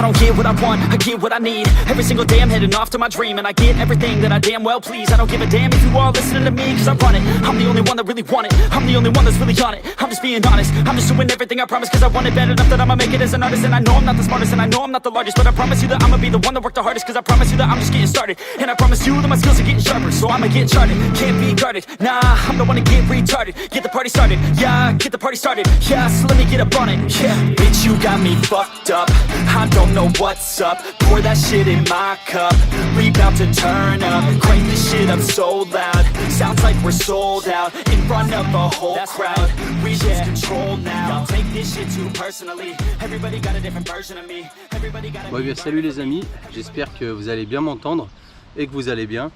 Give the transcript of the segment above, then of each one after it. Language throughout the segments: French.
don't get what I want, I get what I need. Every single day I'm heading off to my dream, and I get everything that I damn well please. I don't give a damn if you all listening to me, cause I run it. I'm the only one that really want it, I'm the only one that's really on it. I'm just being honest, I'm just doing everything I promise, cause I want it bad enough that I'ma make it as an artist. And I know I'm not the smartest, and I know I'm not the largest, but I promise you that I'ma be the one that worked the hardest. Cause I promise you that I'm just getting started, and I promise you that my skills are getting sharper. So I'ma get charted, can't be guarded. Nah, I'm the one to get retarded. Get the party started, yeah, get the party started. Yeah, so let me get up on it, yeah. Bitch, you got me fucked up, I don't know what's up. Pour that shit in my cup, we bout to turn up. Crank this shit up so loud, sounds like we're sold out. In front of a whole crowd, we lose control now. I'll take this shit too personally. Everybody got a different version of me. Everybody got a Bon, bien, salut les amis, j'espère que vous allez bien m'entendre et que vous allez bien.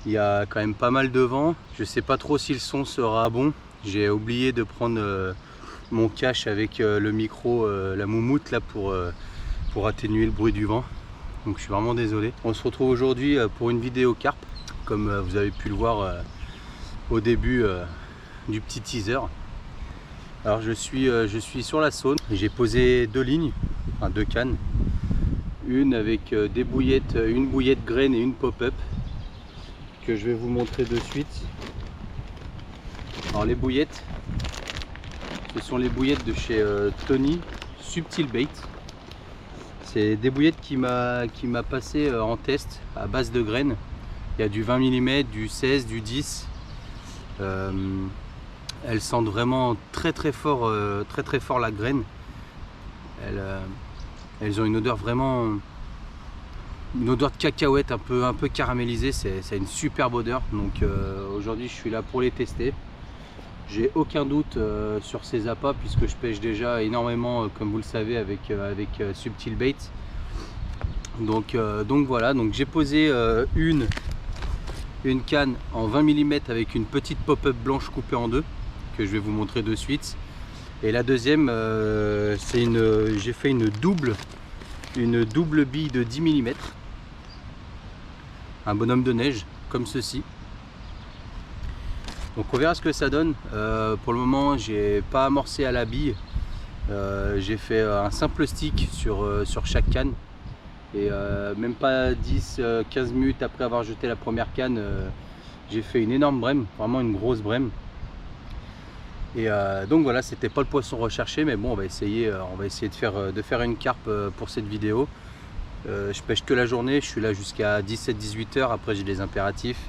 Il y a quand même pas mal de vent, je sais pas trop si le son sera bon. J'ai oublié de prendre mon cache avec le micro, la moumoute là pour atténuer le bruit du vent. Donc je suis vraiment désolé. On se retrouve aujourd'hui pour une vidéo carpe, comme vous avez pu le voir au début du petit teaser. Alors je suis sur la Saône, j'ai posé deux lignes, enfin deux cannes. Une avec des bouillettes, une bouillette graine et une pop-up que je vais vous montrer de suite. Alors les bouillettes, ce sont les bouillettes de chez Tony Subtil Bait. C'est des bouillettes qui m'a passé en test à base de graines. Il y a du 20 mm, du 16, du 10. Elles sentent vraiment très fort la graine. Elles ont une odeur vraiment, une odeur de cacahuète un peu caramélisée. C'est une superbe odeur. Donc aujourd'hui je suis là pour les tester. J'ai aucun doute sur ces appâts puisque je pêche déjà énormément, comme vous le savez, avec Subtil Bait. Donc voilà, donc j'ai posé une canne en 20 mm avec une petite pop-up blanche coupée en deux que je vais vous montrer de suite. Et la deuxième, j'ai fait une double bille de 10 mm, un bonhomme de neige comme ceci. Donc on verra ce que ça donne. Pour le moment j'ai pas amorcé à la bille, j'ai fait un simple stick sur chaque canne et même pas 10-15 minutes après avoir jeté la première canne, j'ai fait une énorme brème, vraiment une grosse brème. Et donc voilà, c'était pas le poisson recherché, mais bon, on va essayer de faire une carpe pour cette vidéo. Je pêche que la journée, je suis là jusqu'à 17-18 heures, après j'ai des impératifs.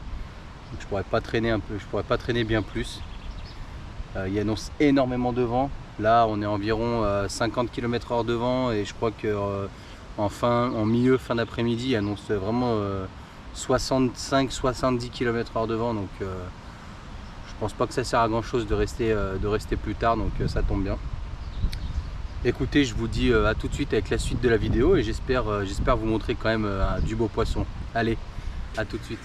Donc je pourrais pas traîner bien plus. Il annonce énormément de vent. Là on est environ 50 km/h de vent et je crois que en milieu fin d'après-midi il annonce vraiment 65-70 km/h de vent. Donc je pense pas que ça sert à grand chose de rester plus tard, donc ça tombe bien. Écoutez, je vous dis à tout de suite avec la suite de la vidéo et j'espère vous montrer quand même du beau poisson. Allez, à tout de suite.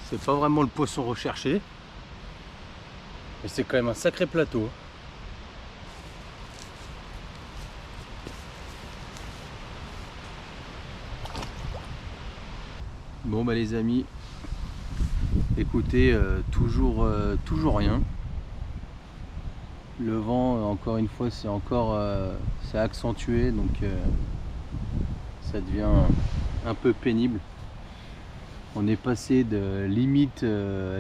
C'est pas vraiment le poisson recherché. Mais c'est quand même un sacré plateau. Bon bah les amis, écoutez, toujours rien. Le vent, encore une fois, c'est accentué, donc ça devient un peu pénible. On est passé de limite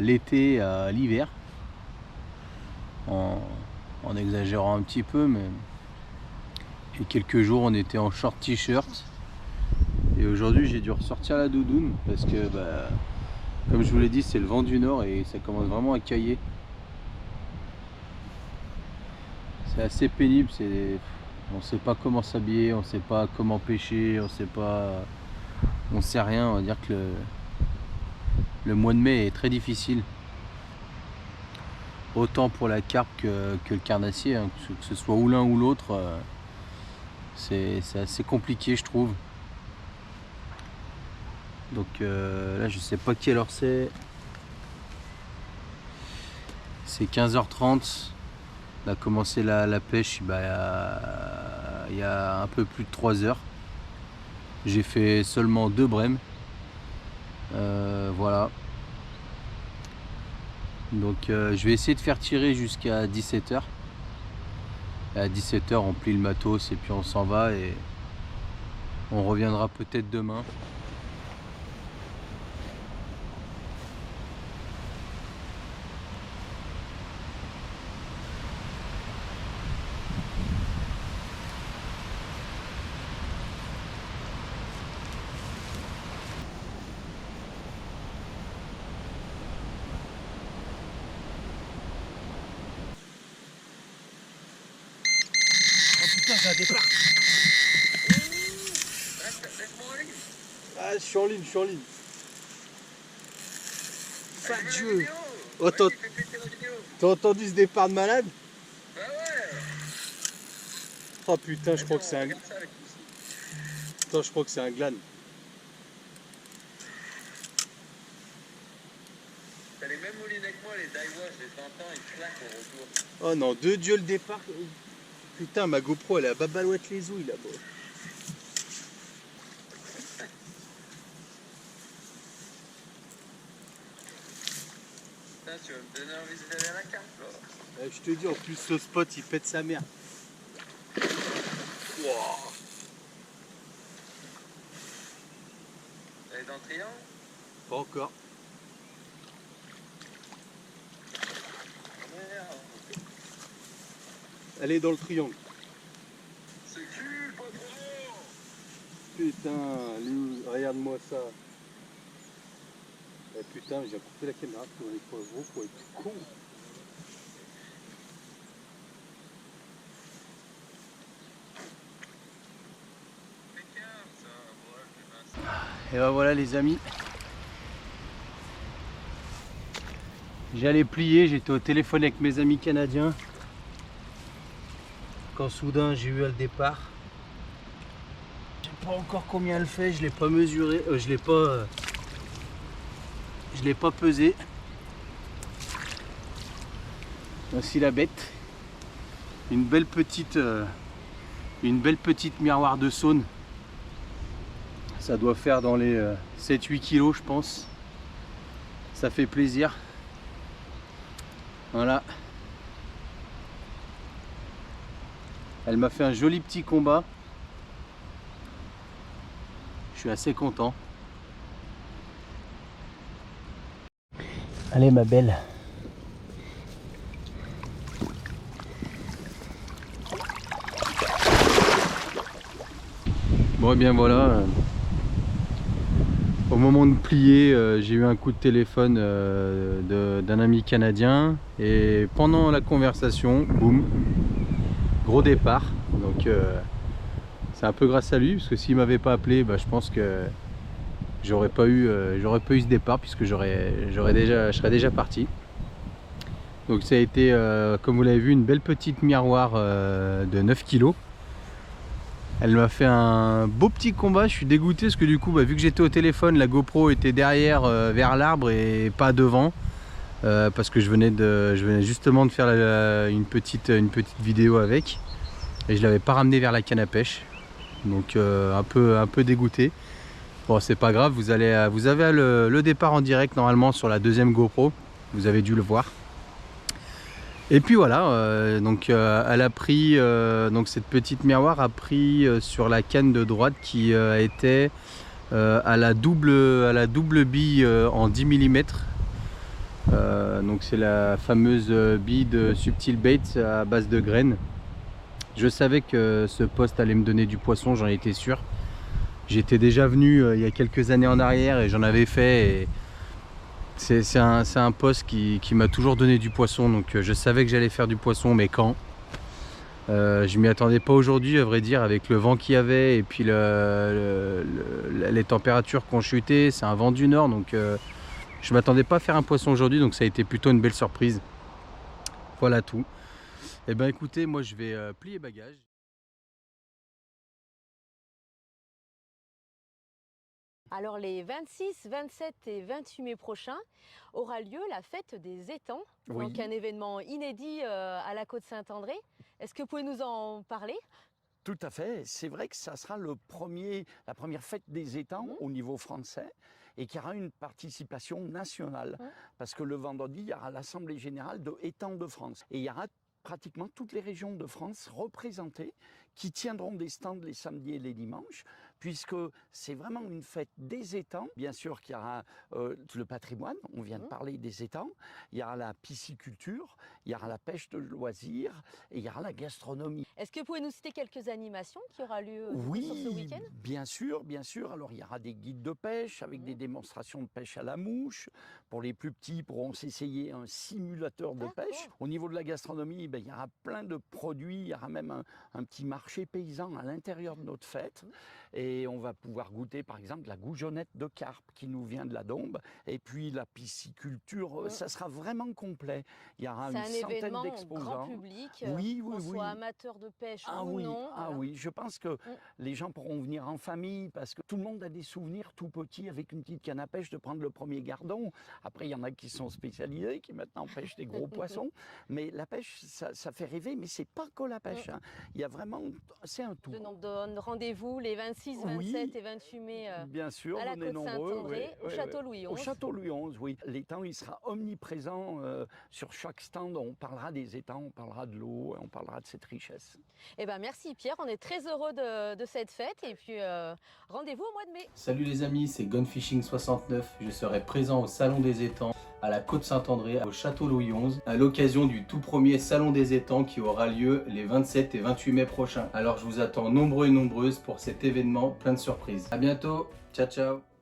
l'été à l'hiver, en exagérant un petit peu, mais il y a quelques jours on était en short t-shirt. Et aujourd'hui j'ai dû ressortir la doudoune parce que comme je vous l'ai dit, c'est le vent du nord et ça commence vraiment à cailler. C'est assez pénible, on sait pas comment s'habiller, on sait pas comment pêcher, on sait rien. On va dire que le mois de mai est très difficile. Autant pour la carpe que le carnassier, hein, que ce soit ou l'un ou l'autre, c'est assez compliqué je trouve. Donc là je sais pas quelle heure c'est. C'est 15h30. On a commencé la pêche il y a un peu plus de 3 heures. J'ai fait seulement 2 brèmes. Voilà. Donc je vais essayer de faire tirer jusqu'à 17h. À 17h on plie le matos et puis on s'en va et on reviendra peut-être demain. J'ai un départ. Ah, je suis en ligne. Pas de jeu. Oh, t'as entendu ce départ de malade? Bah ouais. Oh putain, je crois que c'est un... Attends, je crois que c'est un glane. T'as les mêmes moulinets que moi, les Daiwa, je les entends, ils claquent au retour. Oh non, 2 dieux le départ. Putain, ma GoPro elle a babalouette les ouilles là-bas. Putain, tu vas me donner envie d'aller à la carte là. Je te dis, en plus ce spot il pète sa mère. Wow. Elle est dans le triangle? Pas encore. Merde. Elle est dans le triangle. C'est cul, patron. Putain, lui, regarde-moi ça. Eh, putain, j'ai coupé la caméra pour les fois gros pour être con. Et ben voilà les amis. J'allais plier, j'étais au téléphone avec mes amis canadiens. Quand soudain j'ai eu le départ. Je sais pas encore combien elle fait, je l'ai pas mesuré, je l'ai pas pesé. Voici la bête. Une belle petite miroir de Saône. Ça doit faire dans les 7-8 kilos je pense. Ça fait plaisir. Voilà. Elle m'a fait un joli petit combat. Je suis assez content. Allez ma belle. Bon et bien voilà. Au moment de plier, j'ai eu un coup de téléphone d'un ami canadien et pendant la conversation, boum, gros départ. Donc c'est un peu grâce à lui parce que s'il m'avait pas appelé, je pense que j'aurais pas eu ce départ puisque je serais déjà parti. Donc ça a été, comme vous l'avez vu, une belle petite miroir de 9 kg. Elle m'a fait un beau petit combat. Je suis dégoûté parce que du coup, vu que j'étais au téléphone, la GoPro était derrière vers l'arbre et pas devant. Parce que je venais justement de faire une petite vidéo avec. Et je l'avais pas ramené vers la canne à pêche. Donc un peu dégoûté. Bon, c'est pas grave, vous avez le départ en direct normalement sur la deuxième GoPro. Vous avez dû le voir. Et puis voilà, donc elle a pris, donc cette petite miroir a pris sur la canne de droite qui était à la double bille en 10 mm. Donc c'est la fameuse bille de Subtil Baits à base de graines. Je savais que ce poste allait me donner du poisson, j'en étais sûr. J'étais déjà venu il y a quelques années en arrière et j'en avais fait. Et c'est un poste qui m'a toujours donné du poisson, donc je savais que j'allais faire du poisson, mais quand je m'y attendais pas aujourd'hui, à vrai dire, avec le vent qu'il y avait et puis les températures qui ont chuté. C'est un vent du nord, donc je m'attendais pas à faire un poisson aujourd'hui, donc ça a été plutôt une belle surprise. Voilà tout. Et ben écoutez, moi je vais plier bagages. Alors les 26, 27 et 28 mai prochains aura lieu la fête des étangs, Oui. donc un événement inédit à la Côte-Saint-André. Est-ce que vous pouvez nous en parler? Tout à fait. C'est vrai que ça sera la première fête des étangs au niveau français et qu'il y aura une participation nationale. Parce que le vendredi, il y aura l'Assemblée générale de Étangs de France. Et il y aura pratiquement toutes les régions de France représentées qui tiendront des stands les samedis et les dimanches, puisque c'est vraiment une fête des étangs. Bien sûr qu'il y aura le patrimoine, on vient de parler des étangs, il y aura la pisciculture, il y aura la pêche de loisirs et il y aura la gastronomie. Est-ce que vous pouvez nous citer quelques animations qui aura lieu Oui, sur ce week-end? bien sûr, bien sûr. Alors il y aura des guides de pêche avec des démonstrations de pêche à la mouche. Pour les plus petits, pourront s'essayer un simulateur de pêche. Au niveau de la gastronomie, il y aura plein de produits, il y aura même un petit marché paysan à l'intérieur de notre fête. Et on va pouvoir goûter par exemple la goujonette de carpe qui nous vient de la Dombe. Et puis la pisciculture, ça sera vraiment complet. Il y aura une centaine d'exposants. Grand public, oui, qu'on soit amateur de pêche ou non. Oui, je pense que les gens pourront venir en famille parce que tout le monde a des souvenirs tout petits avec une petite canne à pêche de prendre le premier gardon. Après, il y en a qui sont spécialisés, qui maintenant pêchent des gros poissons. Mais la pêche, ça fait rêver, mais c'est pas que la pêche. Il y a vraiment, c'est un tout. Je nous donne rendez-vous les 26, 27 et 28 mai bien sûr, à la venez Côte-Saint-André, au Château Louis XI. Au Château Louis XI, oui. L'étang, il sera omniprésent sur chaque stand. On parlera des étangs, on parlera de l'eau, on parlera de cette richesse. Eh ben merci Pierre, on est très heureux de cette fête et puis rendez-vous au mois de mai. Salut les amis, c'est Gunfishing 69. Je serai présent au Salon des étangs à la Côte-Saint-André, au Château Louis XI, à l'occasion du tout premier Salon des étangs qui aura lieu les 27 et 28 mai prochains. Alors je vous attends nombreux et nombreuses pour cet événement plein de surprises. À bientôt, ciao ciao.